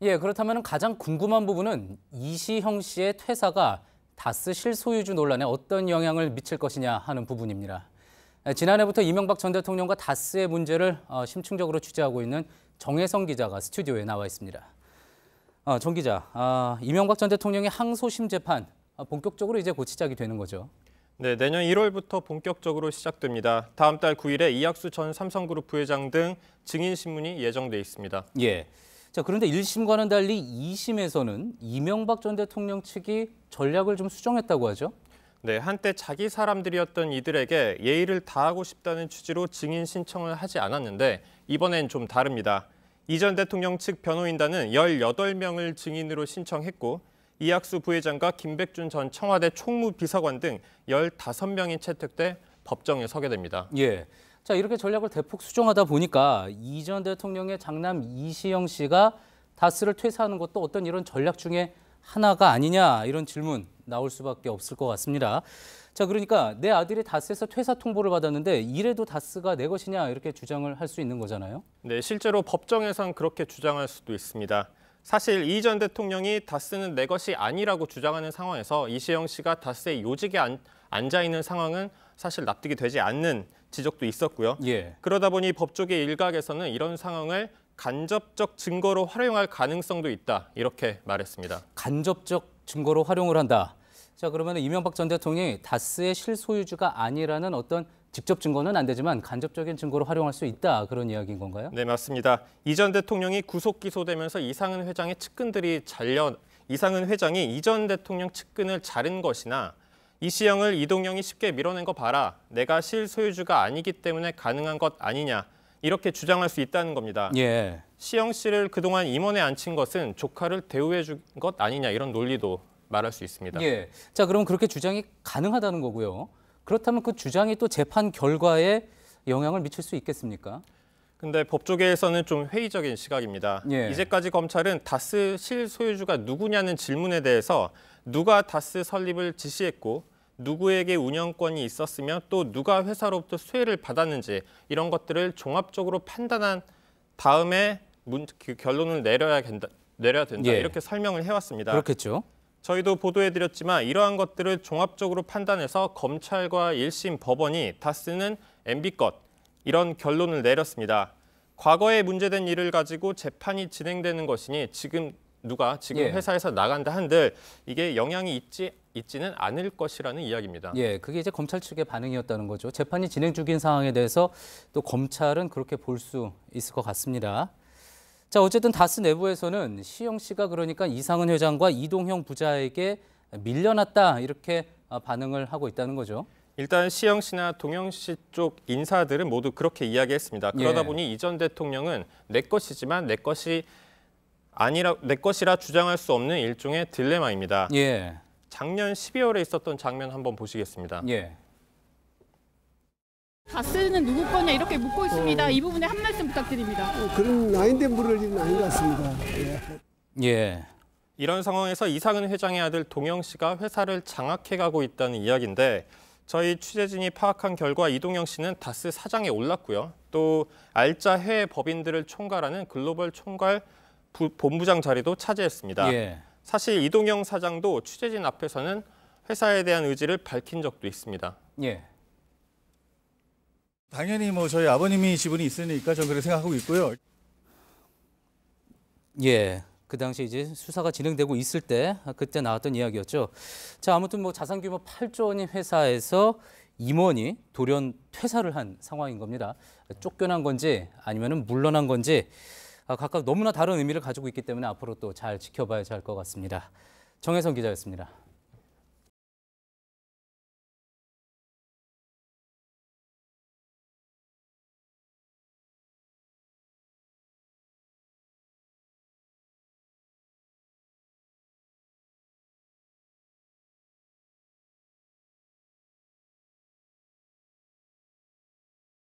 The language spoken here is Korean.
예, 그렇다면 가장 궁금한 부분은 이시형 씨의 퇴사가 다스 실소유주 논란에 어떤 영향을 미칠 것이냐 하는 부분입니다. 지난해부터 이명박 전 대통령과 다스의 문제를 심층적으로 취재하고 있는 정혜성 기자가 스튜디오에 나와 있습니다. 정 기자, 이명박 전 대통령의 항소심 재판 본격적으로 이제 곧 시작이 되는 거죠. 네, 내년 1월부터 본격적으로 시작됩니다. 다음 달 9일에 이학수 전 삼성그룹 부회장 등 증인 신문이 예정돼 있습니다. 예. 자, 그런데 1심과는 달리 2심에서는 이명박 전 대통령 측이 전략을 좀 수정했다고 하죠. 네, 한때 자기 사람들이었던 이들에게 예의를 다하고 싶다는 취지로 증인 신청을 하지 않았는데 이번엔 좀 다릅니다. 이 전 대통령 측 변호인단은 18명을 증인으로 신청했고 이학수 부회장과 김백준 전 청와대 총무비서관 등 15명이 채택돼 법정에 서게 됩니다. 예. 자, 이렇게 전략을 대폭 수정하다 보니까 이 전 대통령의 장남 이시영 씨가 다스를 퇴사하는 것도 어떤 이런 전략 중에 하나가 아니냐 이런 질문 나올 수밖에 없을 것 같습니다. 자, 그러니까 내 아들이 다스에서 퇴사 통보를 받았는데 이래도 다스가 내 것이냐 이렇게 주장을 할 수 있는 거잖아요. 네, 실제로 법정에선 그렇게 주장할 수도 있습니다. 사실 이 전 대통령이 다스는 내 것이 아니라고 주장하는 상황에서 이시영 씨가 다스의 요직에 앉아 있는 상황은 사실 납득이 되지 않는 지적도 있었고요. 예. 그러다 보니 법조계 일각에서는 이런 상황을 간접적 증거로 활용할 가능성도 있다 이렇게 말했습니다. 간접적 증거로 활용을 한다. 자, 그러면 이명박 전 대통령이 다스의 실소유주가 아니라는 어떤 직접 증거는 안 되지만 간접적인 증거로 활용할 수 있다 그런 이야기인 건가요? 네, 맞습니다. 이 전 대통령이 구속 기소되면서 이상은 회장의 측근들이 이상은 회장이 이 전 대통령 측근을 자른 것이나 이시영을 이동영이 쉽게 밀어낸 거 봐라. 내가 실소유주가 아니기 때문에 가능한 것 아니냐. 이렇게 주장할 수 있다는 겁니다. 예. 시영 씨를 그동안 임원에 앉힌 것은 조카를 대우해 준 것 아니냐. 이런 논리도 말할 수 있습니다. 예. 자, 그럼 그렇게 주장이 가능하다는 거고요. 그렇다면 그 주장이 또 재판 결과에 영향을 미칠 수 있겠습니까? 근데 법조계에서는 좀 회의적인 시각입니다. 예. 이제까지 검찰은 다스 실소유주가 누구냐는 질문에 대해서 누가 다스 설립을 지시했고 누구에게 운영권이 있었으며 또 누가 회사로부터 수혜를 받았는지 이런 것들을 종합적으로 판단한 다음에 그 결론을 내려야 된다 예. 이렇게 설명을 해왔습니다. 그렇겠죠. 저희도 보도해드렸지만 이러한 것들을 종합적으로 판단해서 검찰과 1심 법원이 다스는 MB 것 이런 결론을 내렸습니다. 과거에 문제된 일을 가지고 재판이 진행되는 것이니 지금 예. 회사에서 나간다 한들 이게 영향이 있지는 않을 것이라는 이야기입니다. 예, 그게 이제 검찰 측의 반응이었다는 거죠. 재판이 진행 중인 상황에 대해서 또 검찰은 그렇게 볼 수 있을 것 같습니다. 자, 어쨌든 다스 내부에서는 시영 씨가 그러니까 이상은 회장과 이동형 부자에게 밀려났다 이렇게 반응을 하고 있다는 거죠. 일단 시영 씨나 동영 씨 쪽 인사들은 모두 그렇게 이야기했습니다. 그러다 예. 보니 이 전 대통령은 내 것이지만 내 것이라 주장할 수 없는 일종의 딜레마입니다. 예. 작년 12월에 있었던 장면 한번 보시겠습니다. 예. 다스는 누구 거냐 이렇게 묻고 있습니다. 이 부분에 한 말씀 부탁드립니다. 그런 나인데 물을 일은 아닌 것 같습니다. 예. 예. 이런 상황에서 이상은 회장의 아들 동영 씨가 회사를 장악해가고 있다는 이야기인데 저희 취재진이 파악한 결과 이동영 씨는 다스 사장에 올랐고요. 또 알짜 해외 법인들을 총괄하는 글로벌 총괄 본부장 자리도 차지했습니다. 예. 사실 이동영 사장도 취재진 앞에서는 회사에 대한 의지를 밝힌 적도 있습니다. 예. 당연히 저희 아버님이 지분이 있으니까 저는 그렇게 생각하고 있고요. 예. 그 당시 이제 수사가 진행되고 있을 때 그때 나왔던 이야기였죠. 자, 아무튼 자산 규모 8조 원인 회사에서 임원이 돌연 퇴사를 한 상황인 겁니다. 쫓겨난 건지 아니면은 물러난 건지 각각 너무나 다른 의미를 가지고 있기 때문에 앞으로 또 잘 지켜봐야 할 것 같습니다. 정혜성 기자였습니다.